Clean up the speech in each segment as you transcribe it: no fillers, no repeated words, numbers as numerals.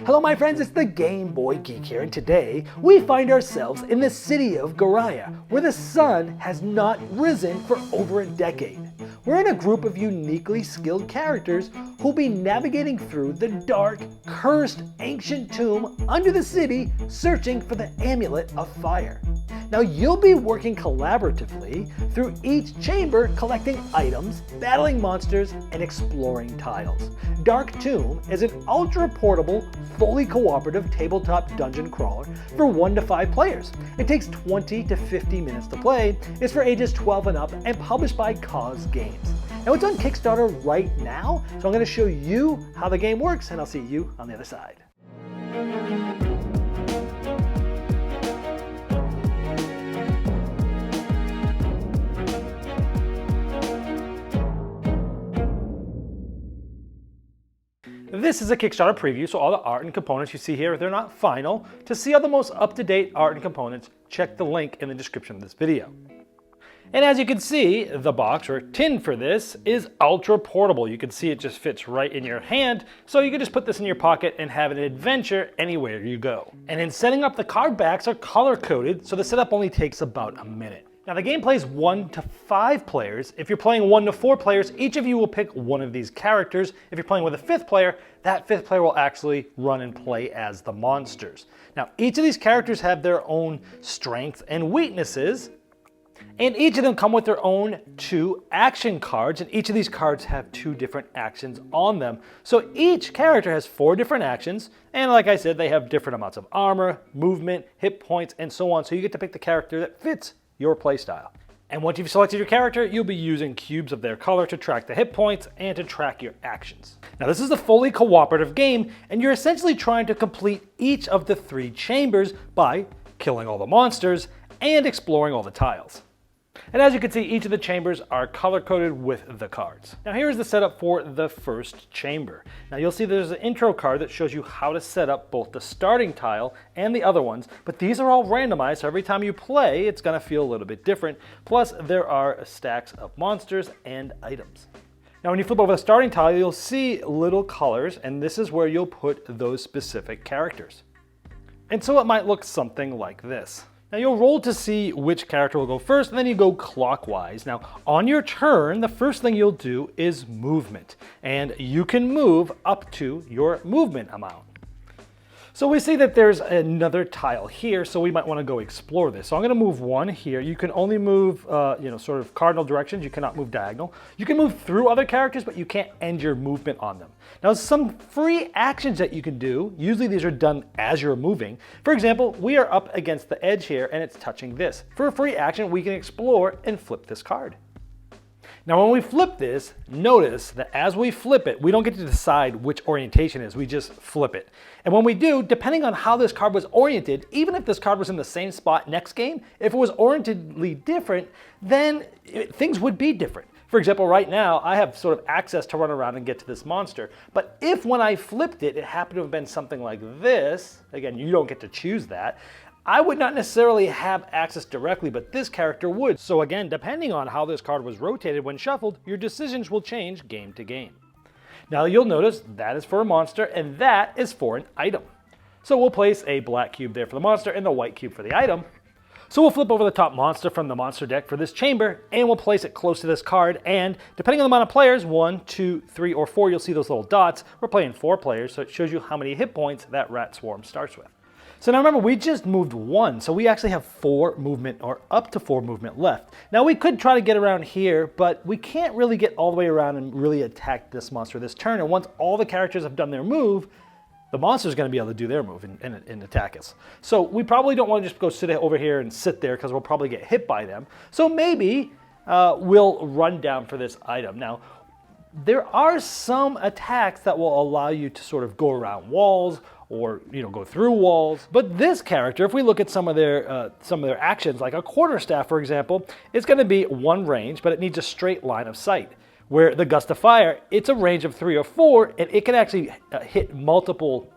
Hello my friends, it's the Game Boy Geek here, and today we find ourselves in the city of Garaya, where the sun has not risen for over a decade. We're in a group of uniquely skilled characters who'll be navigating through the dark, cursed, ancient tomb under the city, searching for the Amulet of Fire. Now you'll be working collaboratively through each chamber, collecting items, battling monsters, and exploring tiles. Dark Tomb is an ultra-portable, fully cooperative tabletop dungeon crawler for 1 to 5 players. It takes 20 to 50 minutes to play, is for ages 12 and up, and published by Kozz Games. Now it's on Kickstarter right now, so I'm going to show you how the game works, and I'll see you on the other side. This is a Kickstarter preview, so all the art and components you see here, they're not final. To see all the most up-to-date art and components, check the link in the description of this video. And as you can see, the box or tin for this is ultra portable. You can see it just fits right in your hand, so you can just put this in your pocket and have an adventure anywhere you go. And in setting up, the card backs are color-coded, so the setup only takes about a minute. Now the game plays 1 to 5 players. If you're playing 1 to 4 players, each of you will pick one of these characters. If you're playing with a 5th player, that 5th player will actually run and play as the monsters. Now each of these characters have their own strengths and weaknesses, and each of them come with their own 2 action cards, and each of these cards have 2 different actions on them. So each character has 4 different actions, and like I said, they have different amounts of armor, movement, hit points, and so on. So you get to pick the character that fits your playstyle. And once you've selected your character, you'll be using cubes of their color to track the hit points and to track your actions. Now this is a fully cooperative game, and you're essentially trying to complete each of the 3 chambers by killing all the monsters and exploring all the tiles. And as you can see, each of the chambers are color-coded with the cards. Now here's the setup for the first chamber. Now you'll see there's an intro card that shows you how to set up both the starting tile and the other ones, but these are all randomized, so every time you play, it's gonna feel a little bit different. Plus, there are stacks of monsters and items. Now when you flip over the starting tile, you'll see little colors, and this is where you'll put those specific characters. And so it might look something like this. Now you'll roll to see which character will go first, and then you go clockwise. Now on your turn, the first thing you'll do is movement, and you can move up to your movement amount. So we see that there's another tile here, so we might want to go explore this. So I'm going to move 1 here. You can only move, sort of cardinal directions. You cannot move diagonal. You can move through other characters, but you can't end your movement on them. Now, some free actions that you can do, usually these are done as you're moving. For example, we are up against the edge here, and it's touching this. For a free action, we can explore and flip this card. Now when we flip this, notice that as we flip it, we don't get to decide which orientation it is, we just flip it. And when we do, depending on how this card was oriented, even if this card was in the same spot next game, if it was orientedly different, then things would be different. For example, right now, I have sort of access to run around and get to this monster, but if when I flipped it, it happened to have been something like this, again, you don't get to choose that, I would not necessarily have access directly, but this character would. So again, depending on how this card was rotated when shuffled, your decisions will change game to game. Now you'll notice that is for a monster and that is for an item. So we'll place a black cube there for the monster and the white cube for the item. So we'll flip over the top monster from the monster deck for this chamber, and we'll place it close to this card, and depending on the amount of players, 1, 2, 3, or 4, you'll see those little dots. We're playing 4 players, so it shows you how many hit points that rat swarm starts with. So now remember, we just moved 1, so we actually have 4 movement, or up to 4 movement left. Now we could try to get around here, but we can't really get all the way around and really attack this monster this turn. And once all the characters have done their move, the monster's going to be able to do their move and attack us. So we probably don't want to just go sit over here and sit there, because we'll probably get hit by them. So maybe we'll run down for this item. Now, there are some attacks that will allow you to sort of go around walls, or go through walls. But this character, if we look at some of their actions, like a quarterstaff, for example, it's going to be 1 range, but it needs a straight line of sight. Where the gust of fire, it's a range of 3 or 4, and it can actually hit multiple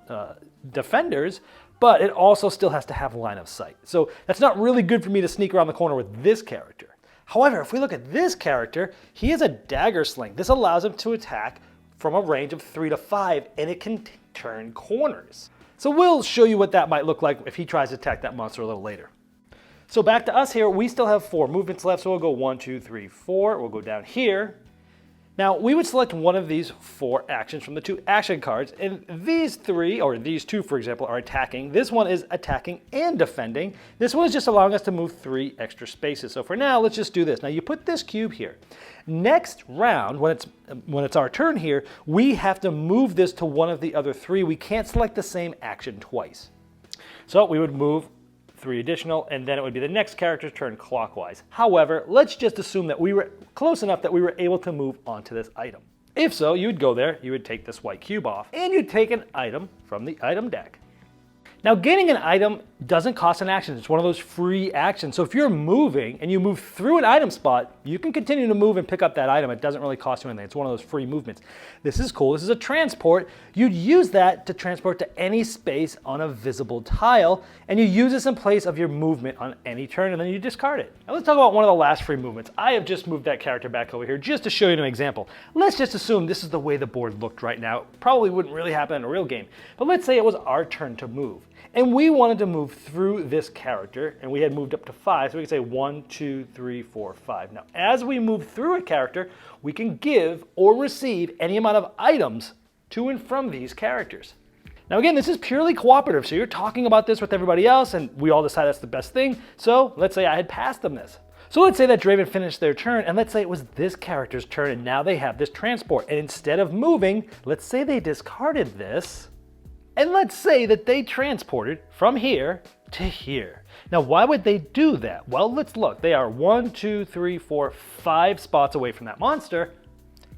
defenders, but it also still has to have line of sight. So that's not really good for me to sneak around the corner with this character. However, if we look at this character, he is a dagger sling. This allows him to attack from a range of 3 to 5, and it can turn corners. So we'll show you what that might look like if he tries to attack that monster a little later. So back to us here, we still have 4 movements left, so we'll go 1, 2, 3, 4. We'll go down here. Now, we would select one of these 4 actions from the 2 action cards, and these 3, or these 2, for example, are attacking. This one is attacking and defending. This one is just allowing us to move 3 extra spaces. So for now, let's just do this. Now, you put this cube here. Next round, when it's our turn here, we have to move this to one of the other 3. We can't select the same action twice. So we would move 3 additional, and then it would be the next character's turn clockwise. However, let's just assume that we were close enough that we were able to move onto this item. If so, you would go there, you would take this white cube off, and you'd take an item from the item deck. Now, gaining an item doesn't cost an action. It's one of those free actions. So if you're moving and you move through an item spot, you can continue to move and pick up that item. It doesn't really cost you anything. It's one of those free movements. This is cool. This is a transport. You'd use that to transport to any space on a visible tile, and you use this in place of your movement on any turn, and then you discard it. Now let's talk about one of the last free movements. I have just moved that character back over here just to show you an example. Let's just assume this is the way the board looked right now. It probably wouldn't really happen in a real game, but let's say it was our turn to move. And we wanted to move through this character, and we had moved up to 5, so we could say 1, 2, 3, 4, 5. Now, as we move through a character, we can give or receive any amount of items to and from these characters. Now again, this is purely cooperative, so you're talking about this with everybody else, and we all decide that's the best thing. So let's say I had passed them this. So let's say that Draven finished their turn, and let's say it was this character's turn, and now they have this transport. And instead of moving, let's say they discarded this, and let's say that they transported from here to here. Now, why would they do that? Well, let's look. They are 1, 2, 3, 4, 5 spots away from that monster,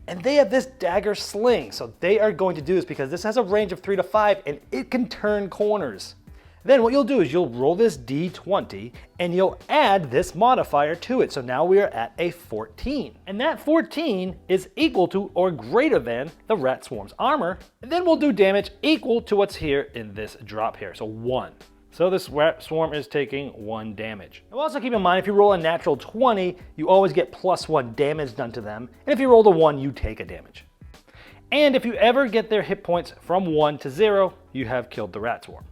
and they have this dagger sling. So they are going to do this because this has a range of 3 to 5, and it can turn corners. Then what you'll do is you'll roll this D20 and you'll add this modifier to it. So now we are at a 14. And that 14 is equal to or greater than the rat swarm's armor. And then we'll do damage equal to what's here in this drop here. So 1. So this rat swarm is taking 1 damage. Now also keep in mind, if you roll a natural 20, you always get +1 damage done to them. And if you roll a 1, you take a damage. And if you ever get their hit points from 1 to 0, you have killed the rat swarm.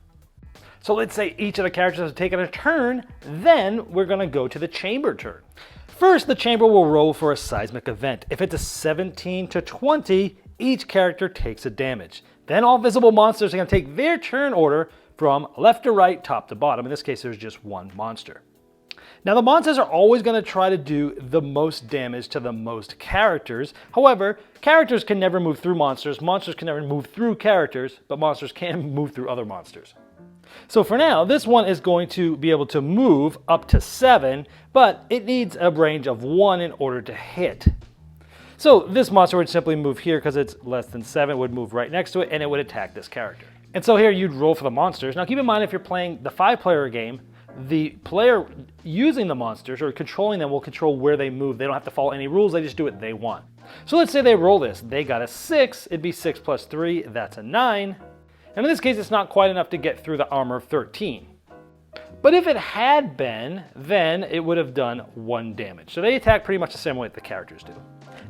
So let's say each of the characters has taken a turn, then we're gonna go to the chamber turn. First, the chamber will roll for a seismic event. If it's a 17 to 20, each character takes a damage. Then all visible monsters are gonna take their turn order from left to right, top to bottom. In this case, there's just 1 monster. Now the monsters are always gonna try to do the most damage to the most characters. However, characters can never move through monsters, monsters can never move through characters, but monsters can move through other monsters. So for now, this one is going to be able to move up to 7, but it needs a range of 1 in order to hit. So this monster would simply move here because it's less than 7, would move right next to it, and it would attack this character. And so here you'd roll for the monsters. Now keep in mind, if you're playing the 5-player game, the player using the monsters or controlling them will control where they move. They don't have to follow any rules, they just do what they want. So let's say they roll this. They got a 6, it'd be 6 plus 3, that's a 9. And in this case, it's not quite enough to get through the armor of 13. But if it had been, then it would have done 1 damage. So they attack pretty much the same way that the characters do.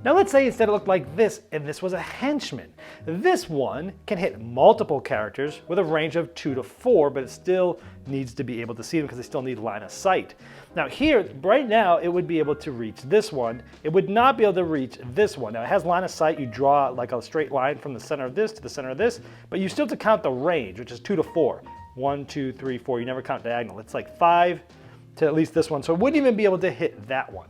Now let's say instead it looked like this, and this was a henchman. This one can hit multiple characters with a range of 2 to 4, but it still needs to be able to see them because they still need line of sight. Now here, right now, it would be able to reach this one. It would not be able to reach this one. Now it has line of sight. You draw like a straight line from the center of this to the center of this, but you still have to count the range, which is 2 to 4. 1, 2, 3, 4. You never count diagonal. It's like 5 to at least this one. So it wouldn't even be able to hit that one.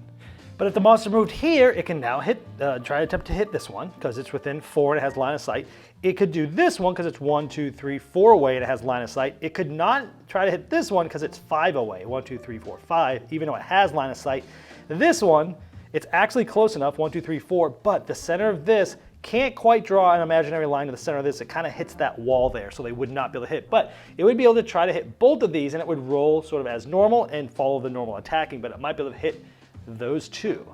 But if the monster moved here, it can now hit, try to attempt to hit this one because it's within 4 and it has line of sight. It could do this one because it's 1, 2, 3, 4 away and it has line of sight. It could not try to hit this one because it's 5 away, 1, 2, 3, 4, 5, even though it has line of sight. This one, it's actually close enough, 1, 2, 3, 4, but the center of this can't quite draw an imaginary line to the center of this. It kind of hits that wall there, so they would not be able to hit. But it would be able to try to hit both of these and it would roll sort of as normal and follow the normal attacking, but it might be able to hit those 2.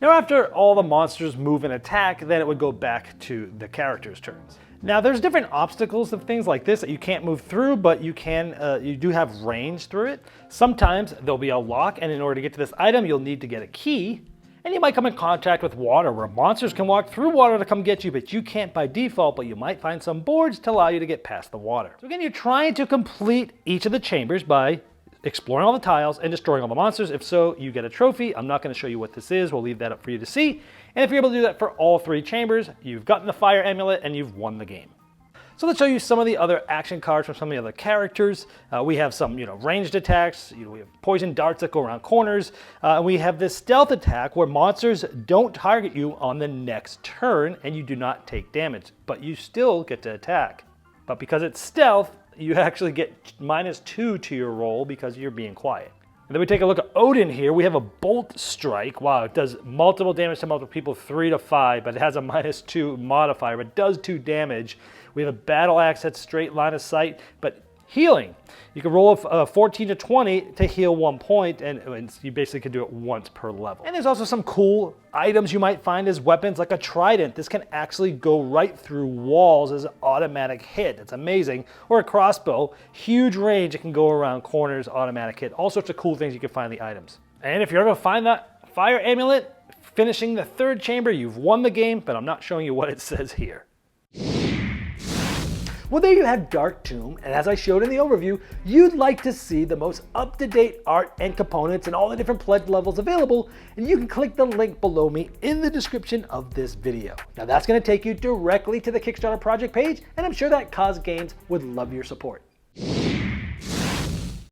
Now after all the monsters move and attack, then it would go back to the characters' turns. Now there's different obstacles of things like this that you can't move through, but you do have range through it. Sometimes there'll be a lock, and in order to get to this item, you'll need to get a key. And you might come in contact with water, where monsters can walk through water to come get you, but you can't by default, but you might find some boards to allow you to get past the water. So again, you're trying to complete each of the chambers by exploring all the tiles and destroying all the monsters. If so, you get a trophy. I'm not going to show you what this is. We'll leave that up for you to see. And if you're able to do that for all 3 chambers, you've gotten the fire amulet and you've won the game. So let's show you some of the other action cards from some of the other characters. We have some, ranged attacks. We have poison darts that go around corners. We have this stealth attack where monsters don't target you on the next turn and you do not take damage, but you still get to attack. But because it's stealth, you actually get -2 to your roll because you're being quiet. And then we take a look at Odin here. We have a bolt strike. Wow, it does multiple damage to multiple people, 3 to 5, but it has a -2 modifier, but it does 2 damage. We have a battle axe that's straight line of sight, but healing. You can roll a 14 to 20 to heal 1 point, and you basically can do it once per level. And there's also some cool items you might find as weapons, like a trident. This can actually go right through walls as an automatic hit. It's amazing. Or a crossbow, huge range. It can go around corners, automatic hit. All sorts of cool things you can find in the items. And if you're able to find that fire amulet, finishing the 3rd chamber, you've won the game, but I'm not showing you what it says here. Well, there you have Dark Tomb, and as I showed in the overview, you'd like to see the most up-to-date art and components and all the different pledge levels available, and you can click the link below me in the description of this video. Now that's going to take you directly to the Kickstarter project page, and I'm sure that Kozz Games would love your support.